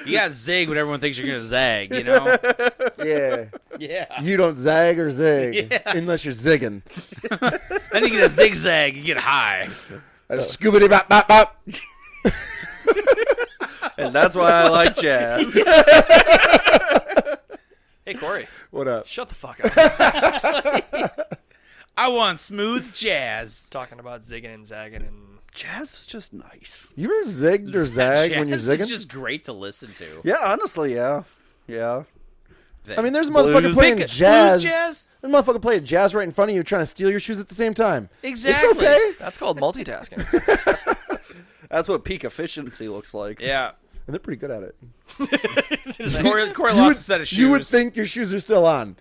You got zig when everyone thinks you're gonna zag. You know? Yeah. Yeah. You don't zag or zig Yeah. unless you're zigging. Then you get a zigzag. You get high. Scoobity bop bop bop. And that's why I like jazz. Hey, Corey. What up? Shut the fuck up. I want smooth jazz. Talking about zigging and zagging and... Jazz is just nice. You ever zigged or zagged when you're Jazz zigging? is just great to listen to. Yeah, honestly, yeah. Yeah. I mean, there's a motherfucker Blues. playing Blues jazz. jazz? There's a motherfucker playing jazz right in front of you trying to steal your shoes at the same time. Exactly. It's okay. That's called multitasking. That's what peak efficiency looks like. Yeah. And they're pretty good at it. Corey lost a set of shoes. You would think your shoes are still on.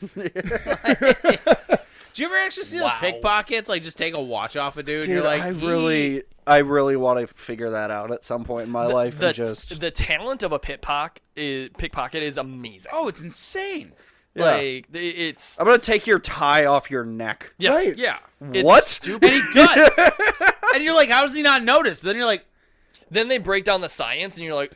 Do you ever actually see those pickpockets? Like, just take a watch off a dude, and you're Dude, like, I really want to figure that out at some point in my life. And just the talent of a pickpocket is amazing. oh, it's insane. Yeah. Like, it's... I'm gonna take your tie off your neck. Yeah. Right. Yeah. It's What? stupid. And he does. And you're like, how does he not notice? But then you're like, Then they break down the science, and you're like,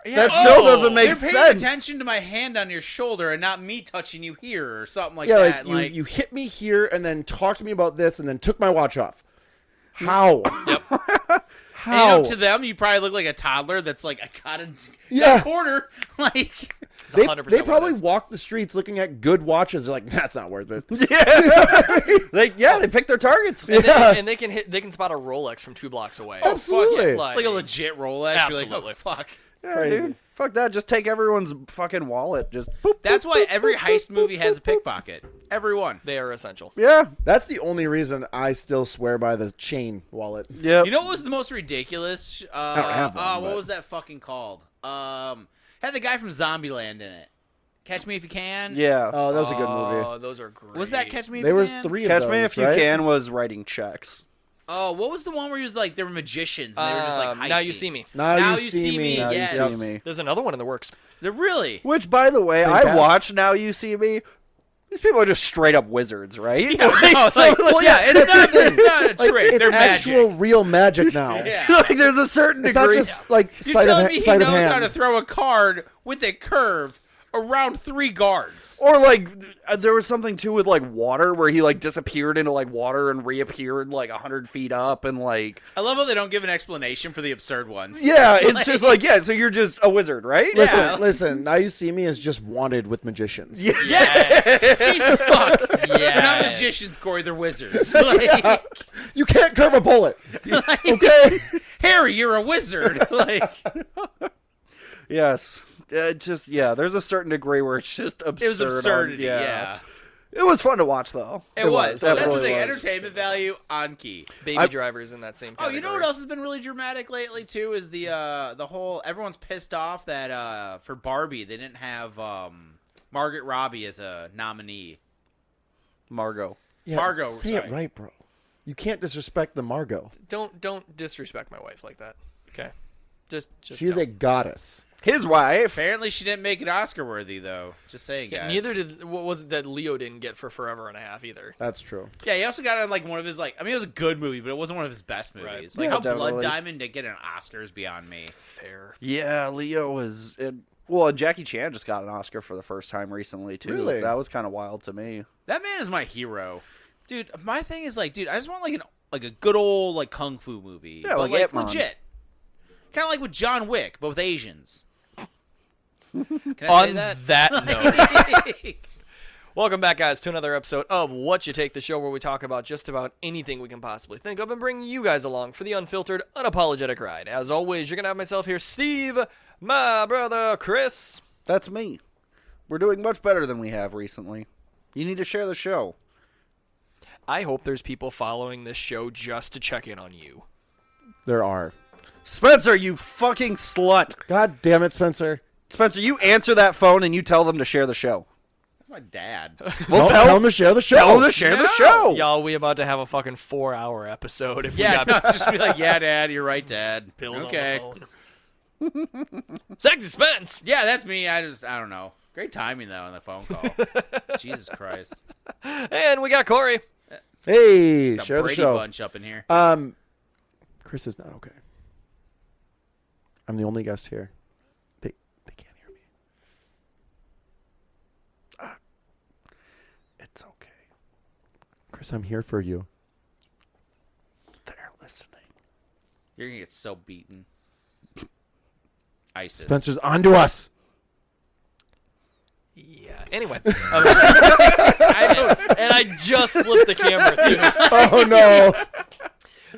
yeah, That still doesn't make they're paying sense. attention to my hand on your shoulder and not me touching you here or something like Yeah, that. like you hit me here and then talked to me about this and then took my watch off. How? Yep. And, How? to them, you probably look like a toddler that's like, I got in Yeah. that corner. Like, It's They 100% what it probably is. walk the streets looking at good watches. They're like, that's not worth it. They pick their targets. And they can spot a Rolex from 2 blocks away. Absolutely. Like Absolutely. oh, fuck. Yeah, Crazy. dude. Fuck that. Just take everyone's fucking wallet. Just boop. That's why every heist movie has a pickpocket. Every one. They are essential. Yeah. That's the only reason I still swear by the chain wallet. Yeah. You know what was the most ridiculous? I don't have one, what but- was that fucking called? Had the guy from Zombieland in it. Catch Me If You Can. Yeah. Oh, that was a good movie. Oh, those are great. Was that Catch Me If There You was Can? 3 of Catch those, Me If You right? Can was writing checks. Oh, what was the one where he was like, they were magicians and they were just like heisty? Now You See Me. Now you see me. Now yes. You See Me. There's another one in the works. They're really. Which, by the way, Same I cast? watched Now You See Me. These people are just straight up wizards, right? Yeah, no, it's like, well, yeah, it's not a Like, trick. it's They're actual magic. real magic now. Yeah. like there's a certain It's not degree. just like You're sleight telling of, me he sleight of knows hand. how to throw a card with a curve around 3 guards. Or like there was something too with like water where he like disappeared into like water and reappeared like 100 feet up and like I love how they don't give an explanation for the absurd ones. yeah, it's just like yeah. So you're just a wizard, right? Listen, Yeah. listen. Now you see me is just wanted with magicians. Yeah. Yes! Jesus fuck! Yeah. They're not magicians, Corey. They're wizards. Like, You can't curve a bullet. Okay. Harry, you're a wizard. Like, Yes. Just yeah. There's a certain degree where it's just absurd. it was absurdity. yeah. Yeah. It was fun to watch though. It was. That That's the really thing. was. Entertainment value on key. Baby Driver's in that same Oh, category. you know what else has been really dramatic lately too? Is the whole everyone's pissed off that for Barbie they didn't have Margaret Robbie as a nominee. Margot. Yeah, Margot, say sorry. it right, bro. You can't disrespect the Margot. Don't disrespect my wife like that. Okay. Just She is a goddess. His wife. Apparently, she didn't make it Oscar worthy though. Just saying, guys. Neither did what was it that Leo didn't get for Forever and a Half either. That's true. Yeah, he also got on like one of his like. I mean, it was a good movie, but it wasn't one of his best movies. Right. Like Yeah, how definitely. Blood Diamond didn't get an Oscar is beyond me. Fair. Yeah, Leo was. Well, Jackie Chan just got an Oscar for the first time recently too. Really? That was kind of wild to me. That man is my hero, dude. My thing is like, dude, I just want like a good old like kung fu movie. Yeah, but, like Ip Man. legit. Kind of like with John Wick, but with Asians. Can I On say that? that note, welcome back, guys, to another episode of What You Take, the show where we talk about just about anything we can possibly think of and bring you guys along for the unfiltered, unapologetic ride. As always, you're going to have myself here, Steve, my brother, Chris. That's me. We're doing much better than we have recently. You need to share the show. I hope there's people following this show just to check in on you. There are. Spencer, you fucking slut. God damn it, Spencer. Spencer, you answer that phone and you tell them to share the show. That's my dad. Well, Tell them to share the show. tell them to share the No. show. Y'all, we about to have a fucking 4-hour episode if Yeah, we got no, just be like, yeah, Dad, you're right, Dad. pills Okay. on the phone. Sexy Spence. Yeah, that's me. I don't know. Great timing though on the phone call. Jesus Christ. And we got Corey. Hey, Got share the Brady show. Bunch up in here. Chris is not okay. I'm the only guest here. They can't Chris, I'm here for you. They're listening. You're gonna get so beaten. ISIS. Spencer's onto us. Yeah. Anyway. I know. And I just flipped the camera, too. Oh, no.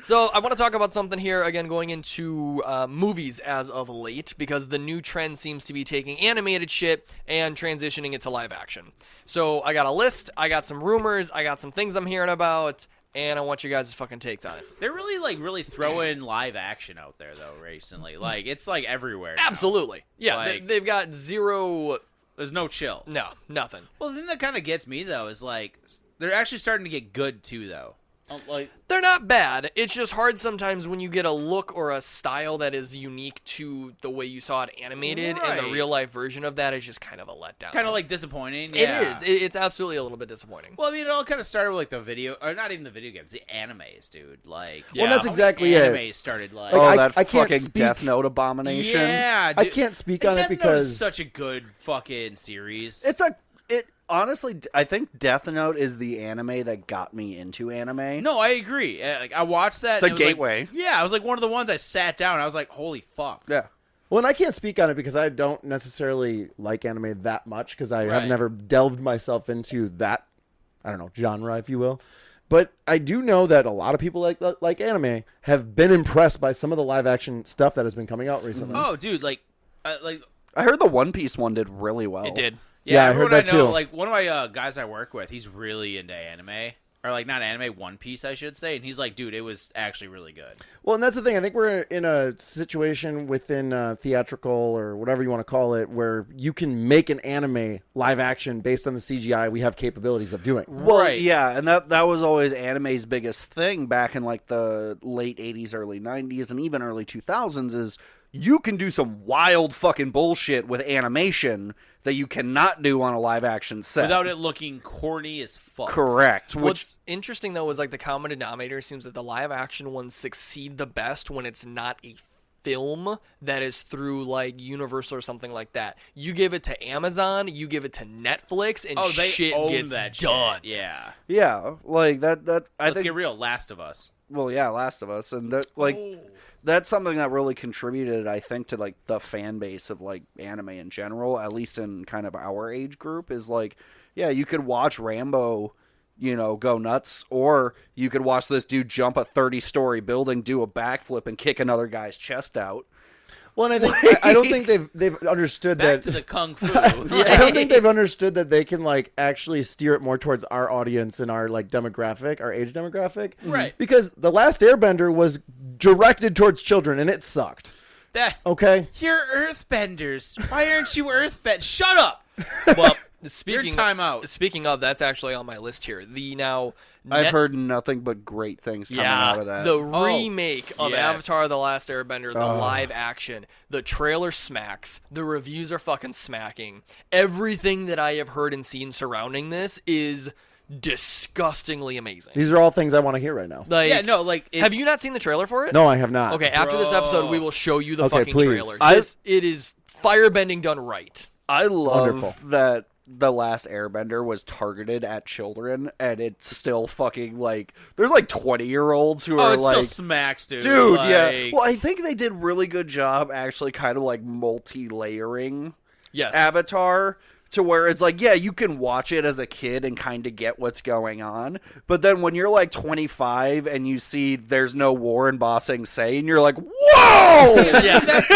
So I want to talk about something here, again, going into movies as of late, because the new trend seems to be taking animated shit and transitioning it to live action. So I got a list, I got some rumors, I got some things I'm hearing about, and I want you guys' fucking takes on it. They're really throwing live action out there though recently. Like it's like everywhere. Now. Absolutely. Yeah, Like- they've got zero... There's no chill. No, nothing. Well, the thing that kind of gets me though is like they're actually starting to get good too though. Like They're not bad. It's just hard sometimes when you get a look or a style that is unique to the way you saw it animated, and the Right. real life version of that is just kind of a letdown. kind of like disappointing. It Yeah. is. It's absolutely a little bit disappointing. Well, I mean, it all kind of started with like the video, or not even the video games, the animes, dude. Like, Yeah. Well, that's how exactly many it. animes started like, Oh, I- that I can't fucking speak- Death Note abomination. yeah, I dude. can't speak And on Death it Note is because such a good fucking series. It honestly, I think Death Note is the anime that got me into anime. No, I agree. Like, I watched that. The and it was like- gateway. yeah, I was like one of the ones I sat down. And I was like, holy fuck. Yeah. well, and I can't speak on it because I don't necessarily like anime that much because I have Right. never delved myself into that, I don't know, genre, if you will. But I do know that a lot of people like anime have been impressed by some of the live action stuff that has been coming out recently. Oh, dude, like I heard the One Piece one did really well. It did. Yeah, I everyone heard that know, too. Like one of my guys I work with, he's really into anime, or like not anime, One Piece, I should say. And he's like, dude, it was actually really good. Well, and that's the thing. I think we're in a situation within theatrical or whatever you want to call it where you can make an anime live action based on the CGI we have capabilities of doing. Well, Right. yeah, and that was always anime's biggest thing back in like the late 80s, early 90s, and even early 2000s is you can do some wild fucking bullshit with animation that you cannot do on a live action set. Without it looking corny as fuck. Correct. Which What's interesting though is like the common denominator seems that the live action ones succeed the best when it's not a film that is through like Universal or something like that. You give it to Amazon, you give it to Netflix, and Oh, they shit own gets that done. shit. Yeah. yeah, like that I Let's think get real. Last of Us. well, yeah, Last of Us, and that like that's something that really contributed, I think, to like the fan base of like anime in general, at least in kind of our age group, is like, yeah, you could watch Rambo, you know, go nuts, or you could watch this dude jump a 30-story building, do a backflip, and kick another guy's chest out. Well, and I think I don't think they've understood Back that. to the kung fu. I don't think they've understood that they can like actually steer it more towards our audience and our like demographic, our age demographic. Right. Because The Last Airbender was directed towards children and it sucked. That Okay. you're earthbenders. Why aren't you earthbenders? Shut up. Well, speaking time out. Speaking of, that's actually on my list here. The now I've heard nothing but great things coming out of that. the remake of yes. Avatar: The Last Airbender, the live action. The trailer smacks. The reviews are fucking smacking. Everything that I have heard and seen surrounding this is disgustingly amazing. These are all things I want to hear right now. Like, Yeah, no, like have you not seen the trailer for it? No, I have not. Okay, after this episode, we will show you the Okay, fucking please. trailer. I- It is firebending done right. I love Wonderful. that The Last Airbender was targeted at children, and it's still fucking like there's like 20-year-olds who oh, are it like, still smacks, dude. dude, yeah. Like- Well, I think they did really good job actually, kind of like multi-layering Yes. Avatar. To where it's like, yeah, you can watch it as a kid and kind of get what's going on. But then when you're like 25 and you see there's no war in Ba Sing Se, and you're like, whoa! yeah. That's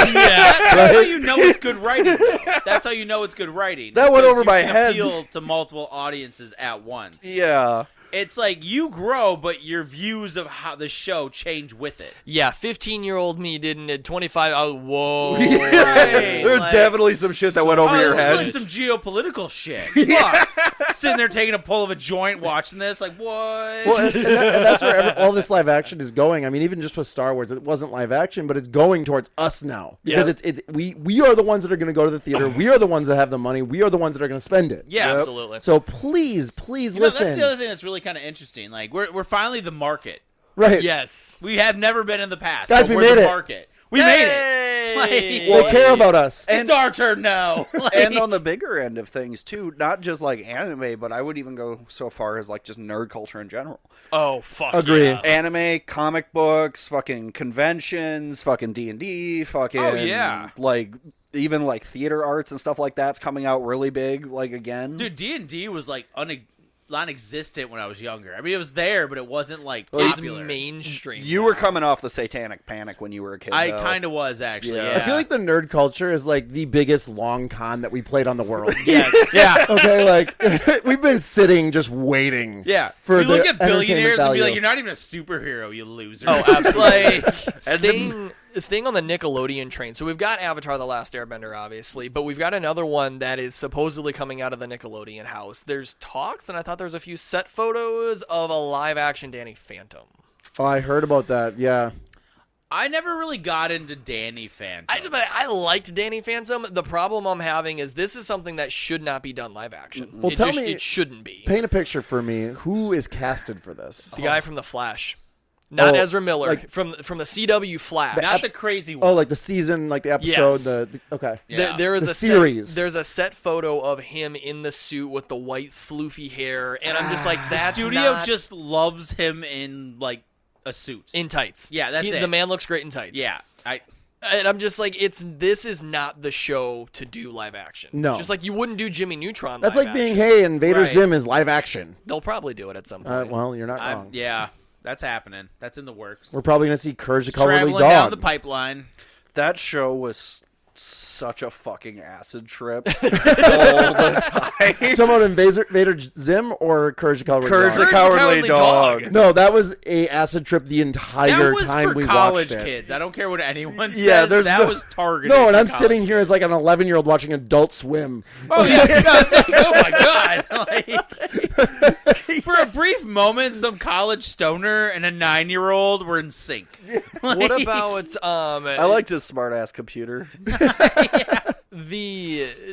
how you know it's good writing. Though. That's how you know it's good writing. That It's went 'cause over you my can head. Appeal to multiple audiences at once. Yeah. It's like you grow, but your views of how the show change with it. Yeah, 15-year-old me didn't. At 25, I was, whoa. Right, There's like- definitely some shit that went over Oh, your this head. is like some geopolitical shit. Fuck. Sitting there taking a pull of a joint, watching this, like what? Well, and that's where all this live action is going. I mean, even just with Star Wars, it wasn't live action, but it's going towards us now because Yeah. we are the ones that are going to go to the theater. We are the ones that have the money. We are the ones that are going to spend it. Yeah, Absolutely. So please You know, listen. that's the other thing that's really kind of interesting. Like we're finally the market. Right. Yes. We have never been in the past. Guys, but we we're made the it. market. We made it. Hey! They care about us. It's our turn now. And on the bigger end of things too, not just like anime, but I would even go so far as like just nerd culture in general. Oh, fuck Agree. yeah. Anime, comic books, fucking conventions, fucking D&D, fucking Oh, yeah. like even like theater arts and stuff like that's coming out really big like again. Dude, D&D was like non-existent when I was younger. I mean, it was there, but it wasn't like It's popular. mainstream. You were coming off the Satanic Panic when you were a kid. I though. kind of was actually. Yeah. Yeah. I feel like the nerd culture is like the biggest long con that we played on the world. yes, yeah, Okay, like we've been sitting just waiting. yeah. For you look the at billionaires and be entertainment like, value. "You're not even a superhero, you loser." Oh, absolutely. Like, Staying on the Nickelodeon train. So we've got Avatar: The Last Airbender, obviously, but we've got another one that is supposedly coming out of the Nickelodeon house. There's talks, and I thought there was a few set photos of a live-action Danny Phantom. Oh, I heard about that. Yeah. I never really got into Danny Phantom. I liked Danny Phantom. The problem I'm having is this is something that should not be done live action. Well, tell me- it shouldn't be. Paint a picture for me. Who is casted for this? The guy from The Flash. Not Oh, Ezra Miller, like- from the CW Flash. Not the crazy one. Oh, like the season, like the episode. Yes. The okay. Yeah. There is The a series. There's a set photo of him in the suit with the white floofy hair, and I'm just like, that's Studio not just loves him in like a suit. in tights. Yeah, that's it. The man looks great in tights. Yeah, and I'm just like, this is not the show to do live action. No. Just like you wouldn't do Jimmy Neutron. That's live like being, action. hey, Invader Right. Zim is live action. They'll probably do it at some point. Well, you're not wrong. yeah. That's happening. That's in the works. We're probably gonna see Courage the Cowardly Traveling down Dog. the pipeline. That show was such a fucking acid trip all the time. You talking about Invader Zim or Courage the Cowardly Courage Dog? the Cowardly Dog. No, that was a acid trip the entire That was time for we college watched it. kids. I don't care what anyone Yeah, says. there's That no- was targeted. No, and for I'm college sitting here as like an 11-year-old watching Adult Swim. Oh yeah, no, it's like, oh my god! Like, for a brief moment, some college stoner and a 9-year-old were in sync. What about I liked his smart ass computer.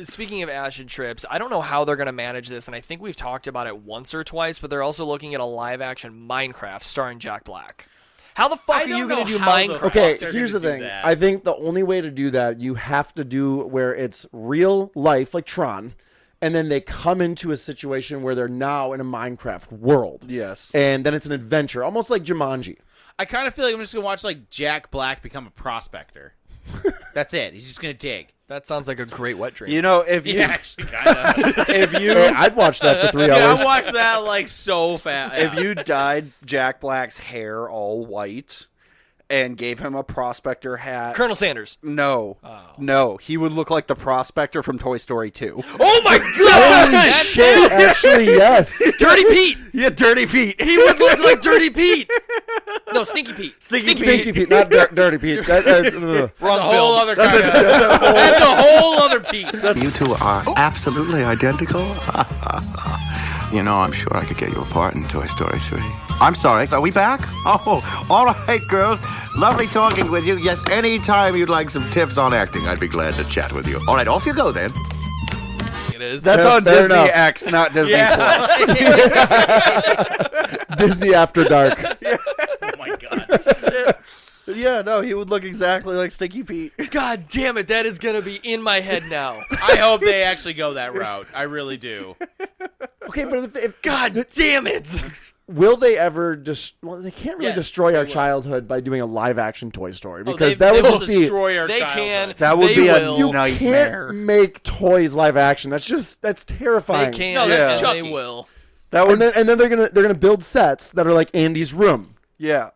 speaking of acid trips, I don't know how they're going to manage this, and I think we've talked about it once or twice, but they're also looking at a live action Minecraft starring Jack Black. How the fuck I are you don't going to know do how the Minecraft? Okay, they're here's the gonna do thing. that. I think the only way to do that, you have to do where it's real life, like Tron, and then they come into a situation where they're now in a Minecraft world. Yes. And then it's an adventure, almost like Jumanji. I kind of feel like I'm just gonna watch like Jack Black become a prospector. That's it. He's just gonna dig. That sounds like a great wet dream. You know, if you Yeah, actually, kind of. if you Hey, I'd watch that for 3 Dude, hours. I watched that like so fast. if you dyed Jack Black's hair all white and gave him a prospector hat, Colonel Sanders. no, he would look like the prospector from Toy Story 2. Oh my Holy god! shit, actually, yes. Dirty Pete! Yeah, Dirty Pete. He would look like Dirty Pete! No, Stinky Pete. Stinky Pete, not Dirty Pete. That's a whole other kind of. That's a whole other piece. You two are absolutely identical. You know, I'm sure I could get you a part in Toy Story 3. I'm sorry, are we back? Oh, all right, girls. Lovely talking with you. Yes, anytime you'd like some tips on acting, I'd be glad to chat with you. All right, off you go then. It is. That's Yeah, on fair Disney enough. X, not Disney Yeah. Plus. Disney After Dark. Oh my god. Yeah, no, he would look exactly like Stinky Pete. God damn it, that is going to be in my head now. I hope they actually go that route. I really do. Okay, but if God damn it! will they ever just? Well, they can't really Yes, destroy our they will. childhood by doing a live action Toy Story Oh, because they that would will just be. destroy our They childhood. can. That would They be will. a You nightmare. can't make toys live action. That's They terrifying. can. No, that's They Chucky. will. That would, And then they're gonna build sets that are like Andy's room. yeah.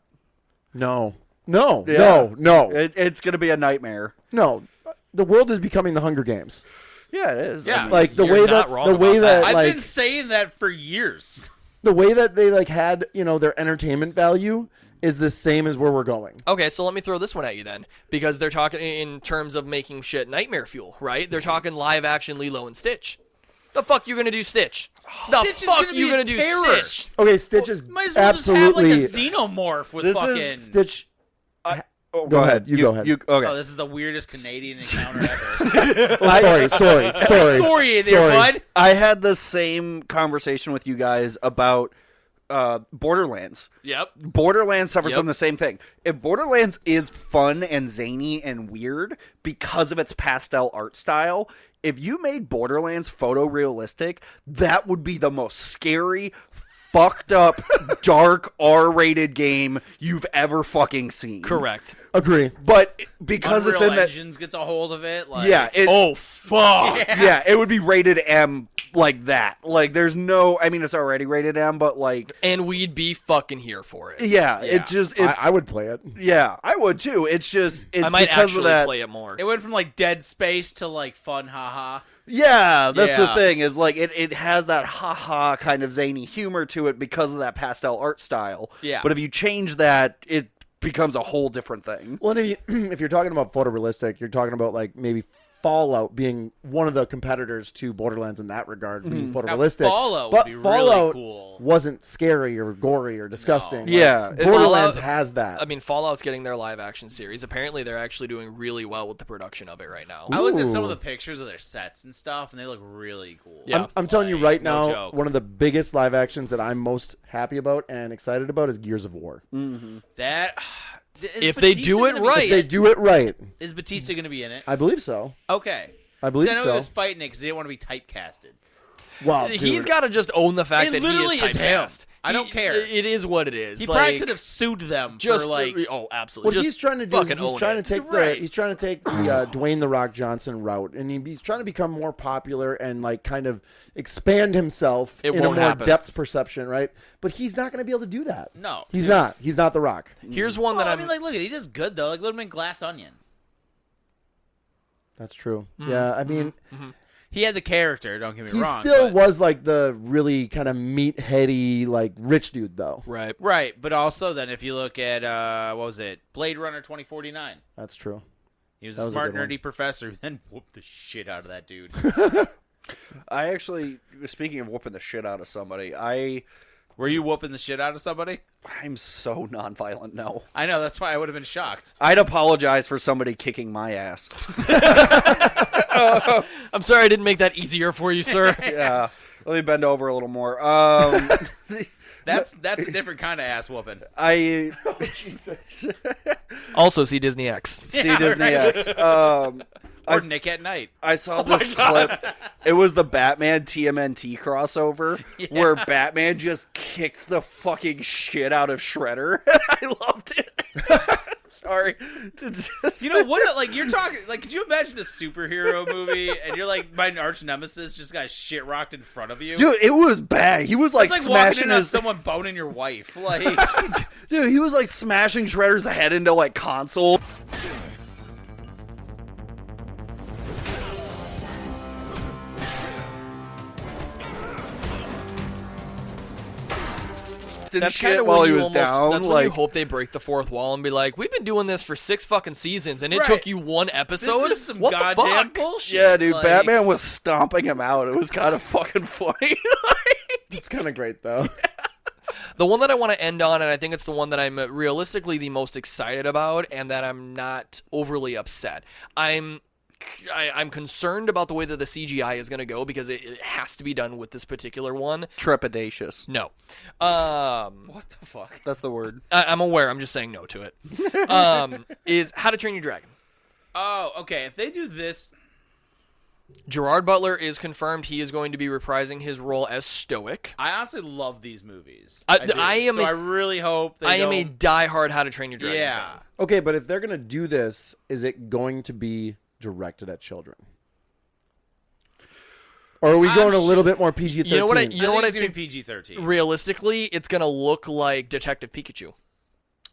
No. Yeah. No. It's gonna be a nightmare. No. The world is becoming the Hunger Games. Yeah, it is. Yeah. Like the You're way not that wrong the way about that, that. I've like been saying that for years. the way that they like had, their entertainment value is the same as where we're going. Okay, so let me throw this one at you then, because they're talking in terms of making shit nightmare fuel, right? They're talking live action Lilo and Stitch. The fuck you gonna do, Stitch? The Stitch is fuck gonna be you a gonna do, Okay, terror. Stitch is Might as well absolutely just have like a xenomorph with This is fucking. Stitch. Oh, Go ahead. You go ahead. Okay. Oh, this is the weirdest Canadian encounter ever. Oh, sorry. Sorry in there, bud. I had the same conversation with you guys about Borderlands. Yep. Borderlands suffers Yep. from the same thing. If Borderlands is fun and zany and weird because of its pastel art style, if you made Borderlands photorealistic, that would be the most scary, fucked up, dark, R-rated game you've ever fucking seen. Correct. Agree. But because Unreal it's in that, Engines gets a hold of it. Like, yeah, Oh, fuck. yeah, it would be rated M like that. Like, there's no, I mean, it's already rated M, but like, And we'd be fucking here for it. yeah, it just, I would play it. yeah, I would too. It's just, it's I might because actually of that. play it more. It went from like Dead Space to like fun, haha. Yeah, that's the Yeah. thing, is like it has that haha kind of zany humor to it because of that pastel art style. Yeah. But if you change that, it becomes a whole different thing. Well, and if you're talking about photorealistic, you're talking about like maybe Fallout being one of the competitors to Borderlands in that regard, being photorealistic. Fallout would but be really Fallout cool. wasn't scary or gory or disgusting. No. Yeah, Like, Borderlands Fallout- has that. I mean, Fallout's getting their live action series. Apparently, they're actually doing really well with the production of it right now. I looked at some Ooh. of the pictures of their sets and stuff, and they look really cool. Yeah. I'm telling you Like, right no now, joke. one of the biggest live actions that I'm most happy about and excited about is Gears of War. That If they do it right. If they do it right, is Batista going to be in it? I believe so. Okay. I believe I know so. he was fighting it because he didn't want to be typecasted. Well, He's dude, got to just own the fact It that he literally is is him. typecast. I don't care. It is what it is. He like, probably could have sued them just for like. oh, absolutely. what just he's trying to do is fucking he's own trying it. to take Right. he's trying to take the Dwayne the Rock Johnson route, and he's trying to become more popular and like kind of expand himself It in a won't more happen. depth perception, right? But he's not going to be able to do that. No. He's not. He's not the Rock. Here's one Well, that I I'm. mean, like, look at he does good though. Like, let him in Glass Onion. That's true. Mm-hmm. Yeah, I mean, He had the character. Don't get me he wrong. still but- was like the really kind of meatheady, like rich dude, though. right. right. But also, then if you look at what was it, Blade Runner 2049. That's true. He was That a was a smart, good one. nerdy professor who then whooped the shit out of that dude. I actually, speaking of whooping the shit out of somebody, Were you whooping the shit out of somebody? I'm so nonviolent. No, I know. That's why I would have been shocked. I'd apologize for somebody kicking my ass. I'm sorry I didn't make that easier for you, sir. Yeah, let me bend over a little more. That's a different kind of ass whooping. I Also, see Disney X. see Yeah, Disney right. X. Or Nick at Night. I saw this clip. It was the Batman TMNT crossover where Batman just kicked the fucking shit out of Shredder. I loved it. Sorry. You know what? Like you're talking. Like, could you imagine a superhero movie and you're like, my arch nemesis just got shit rocked in front of you? Dude, it was bad. He was like, it's like walking smashing in on his someone boning your wife. Like, dude. He was like smashing Shredder's head into like console. That's shit kind of while when he you was almost. down. That's when like, you hope they break the fourth wall and be like, "We've been doing this for 6 fucking seasons, and it Right. took you one episode. this is some what the goddamn fuck?" bullshit. yeah, dude, Like, Batman was stomping him out. It was kind of fucking funny. It's kind of great, though. The one that I want to end on, and I think it's the one that I'm realistically the most excited about, and that I'm not overly upset. I'm concerned about the way that the CGI is going to go because it has to be done with this particular one. Trepidatious. No. What the fuck? That's the word. I'm aware. I'm just saying no to it. Is How to Train Your Dragon. Oh, okay. If they do this, Gerard Butler is confirmed he is going to be reprising his role as Stoic. I honestly love these movies. I really hope they I am a don't- diehard How to Train Your Dragon Yeah. fan. Okay, but if they're going to do this, is it going to be directed at children? Or are we I'm going a sh- little bit more PG-13? You know what I I think I it's gonna think? be PG-13. Realistically, it's going to look like Detective Pikachu.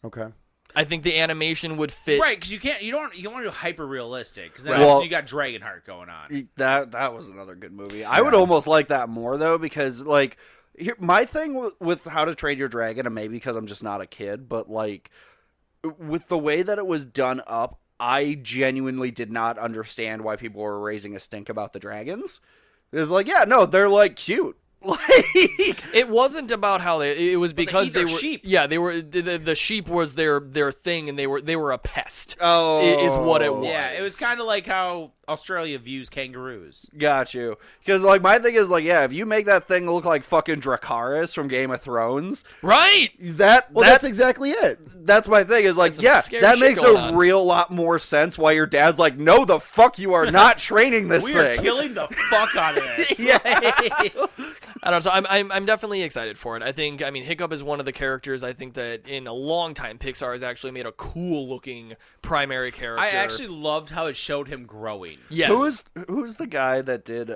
Okay. I think the animation would fit. Right, because you don't want to do hyper realistic because then Right. also Well- you got Dragonheart going on. That was another good movie. I would almost like that more though because like my thing with How to Train Your Dragon, and maybe because I'm just not a kid, but like with the way that it was done up, I genuinely did not understand why people were raising a stink about the dragons. It was like, yeah, no, they're like cute. Like It wasn't about how it was because eat they their were sheep. Yeah, they were the sheep was their thing, and they were a pest. Oh. Is what it was. Yeah, it was kind of like how Australia views kangaroos. Got you. Because, like, my thing is, like, yeah, if you make that thing look like fucking Dracarys from Game of Thrones, Right. That's exactly it. That's my thing is, like, There's some yeah, scary that shit makes going a on. real lot more sense why your dad's like, no, the fuck you are not training this We are thing. killing the fuck out of this. Yeah. I don't know. So I'm definitely excited for it. I mean, Hiccup is one of the characters I think that in a long time Pixar has actually made a cool looking primary character. I actually loved how it showed him growing. yes. Who's the guy that did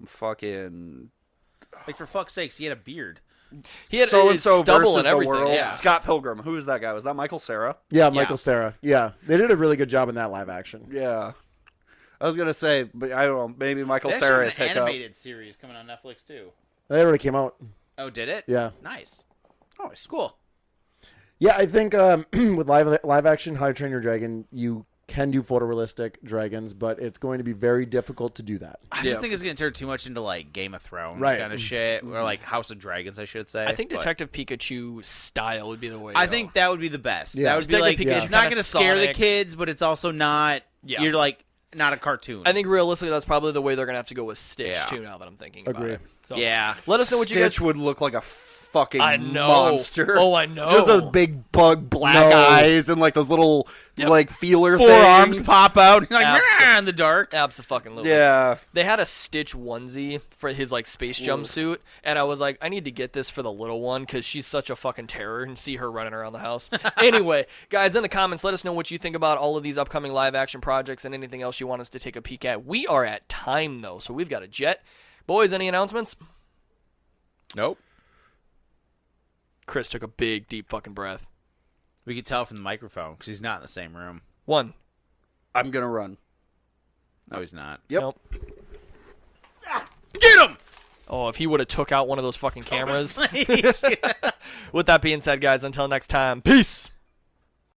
fucking Like, for fuck's sakes, he had a beard. He had so his and so stubble versus and the everything. world? Yeah. Scott Pilgrim. Who is that guy? Was that Michael Cera? Yeah, Michael Yeah. Cera. Yeah, they did a really good job in that live action. Yeah. I was gonna say, but I don't know. Maybe Michael They actually Cera have is an Hiccup. animated series coming on Netflix, too. They already came out. Oh, did it? Yeah. Nice. Oh, it's Cool. Yeah, I think with live action How to Train Your Dragon, you can do photorealistic dragons, but it's going to be very difficult to do that. I just think it's going to turn too much into, like, Game of Thrones Right. kind of shit. Or, like, House of Dragons, I should say. I think But Detective Pikachu style would be the way. I to think go. that would be the best. Yeah. That would be Detective like, Pikachu's it's not kinda going to scare the Sonic. kids, but it's also not, Yeah. you're like, not a cartoon. I think realistically that's probably the way they're gonna have to go with Stitch Yeah. too. Now that I'm thinking Agree. about it. So, Yeah. Let us know what you guys. Stitch would look like a fucking I know. monster. Oh, I know. Just those big bug black No. eyes and like those little Yep. like feeler Four arms things. pop out. You're like, Absolutely. "Rah," in the dark. Absolutely. Yeah. They had a Stitch onesie for his like space jumpsuit, and I was like, I need to get this for the little one because she's such a fucking terror, and see her running around the house. Anyway, guys, in the comments, let us know what you think about all of these upcoming live action projects and anything else you want us to take a peek at. We are at time though, so we've got a jet. Boys, any announcements? Nope. Chris took a big, deep fucking breath. We could tell from the microphone because he's not in the same room. One. I'm gonna run. No, he's not. Yep. Nope. Get him! Oh, if he would have took out one of those fucking cameras. With that being said, guys, until next time, peace.